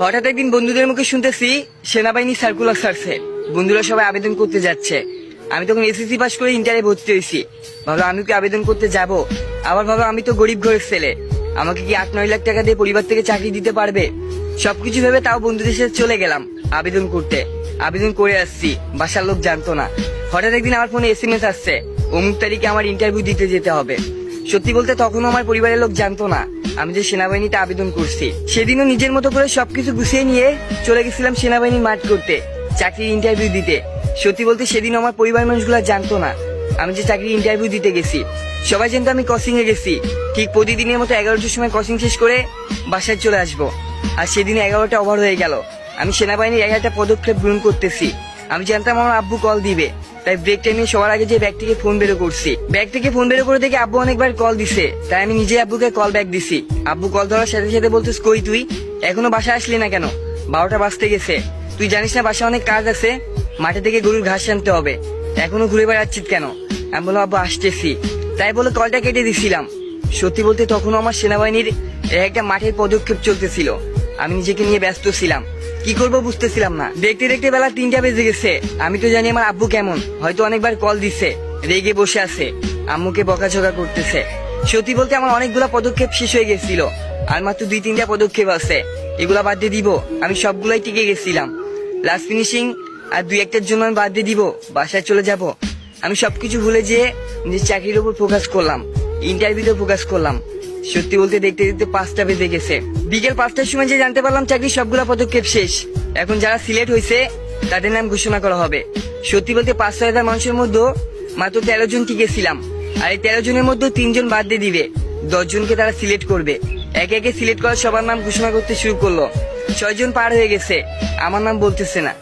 হঠাৎ একদিন বন্ধুদের মুখে শুনতেছি সেনাবাহিনী সার্কুলার ছাড়ছে, বন্ধুরা সবাই আবেদন করতে যাচ্ছে। আমি তখন এসএসসি পাস করে ইন্টারে ভর্তি হয়েছি। ভাবলো আমি কি আবেদন করতে যাব, আবার ভাবলো আমি তো গরিব ঘরের ছেলে, আমাকে কি 8-9 লাখ টাকা দিয়ে পরিবার থেকে চাকরি দিতে পারবে। সবকিছু ভেবে তাও বন্ধুদের সাথে চলে গেলাম আবেদন করতে। আবেদন করে আসছি, বাসার লোক জানতো না। হঠাৎ একদিন আমার ফোনে SMS আসছে, অমুক তারিখে আমার ইন্টারভিউ দিতে যেতে হবে। সত্যি বলতে তখনও আমার পরিবারের লোক জানতো না আমি যে সেনাবাহিনীতে আবেদন করছি। সেদিনও নিজের মতো করে সবকিছু গুছিয়ে নিয়ে চলে গেছিলাম সেনাবাহিনীর মাঠ করতে, চাকরির ইন্টারভিউ দিতে। সত্যি বলতে সেদিন আমার পরিবার মানুষগুলো জানতো না আমি যে চাকরির ইন্টারভিউ দিতে গেছি। সবাই জানতো আমি কোচিং এ গেছি। ঠিক প্রতিদিনের মতো 11টার সময় কোচিং শেষ করে বাসায় চলে আসবো। আর সেদিন 11টা ওভার হয়ে গেল। আমি সেনাবাহিনীর 11টা পদক্ষেপ গ্রহণ করতেছি। আমি জানতাম আমার আব্বু কল দিবে, তাই ব্রেক টাইমে সবার আগে যে ব্যাগ থেকে ফোন বের করছি। ব্যাগ থেকে ফোন বের করে দেখে আব্বু অনেকবার কল দিছে, তাই আমি নিজে আব্বুকে কল ব্যাক দিছি। আব্বু কল ধরার সাথে সাথে বলতেস, কই তুই এখনো বাসায় আসলি না কেন? 12টা বাজতে গেছে, তুই জানিস না বাসায় অনেক কাজ আছে, মাঠে থেকে গরুর ঘাস আনতে হবে, এখনো ঘুরে বেড়াচ্ছিস কেন? আমি বললাম আব্বু আসতেছি, তাই বলে কলটা কেটে দিছিলাম। সত্যি বলতে তখনও আমার সেনাবাহিনীর একটা মাঠের পদক্ষেপ চলতেছিল। আমি নিজেকে নিয়ে ব্যস্ত ছিলাম, কি করবো বুঝতেছিলাম না। দেখতে দেখতে বেলা 3টা বেজে গেছে। আমি তো জানি আমার আব্বু কেমন, হয়তো অনেকবার কল দিছে, রেগে বসে আছে, আম্মুকে বকাঝকা করতেছে। সত্যি বলতে আমার অনেকগুলা পদক্ষেপ শেষ হয়ে গেছিল, আর মাত্র 2-3টা পদক্ষেপ আছে, এগুলা বাদ দিয়ে দিব। আমি সবগুলাই টিকে গেছিলাম। লাস্ট ফিনিশিং আর 2-1টার জন্য আমি বাদ দিয়ে দিব, বাসায় চলে যাব। আমি সবকিছু ভুলে যেয়ে নিজের চাকরির উপর ফোকাস করলাম, ইন্টারভিউতে ফোকাস করলাম। সত্যি বলতে দেখতে দেখতে 5টা বেজে গেছে। বিকেল 5টার সময় যে জানতে পারলাম চাকরির সবগুলা পদক্ষেপ শেষ। এখন যারা সিলেক্ট হয়েছে তাদের নাম ঘোষণা করা হবে। সত্যি বলতে 5-6 হাজার মানুষের মধ্যে মাত্র 13 জন টিকেছিলাম। আর এই 13 জনের মধ্যে 3 জন বাদ দিয়ে দিবে, 10 জনকে তারা সিলেক্ট করবে। একে একে সিলেক্ট করার সবার নাম ঘোষণা করতে শুরু করলো। 6 জন পার হয়ে গেছে, আমার নাম বলতেছে না।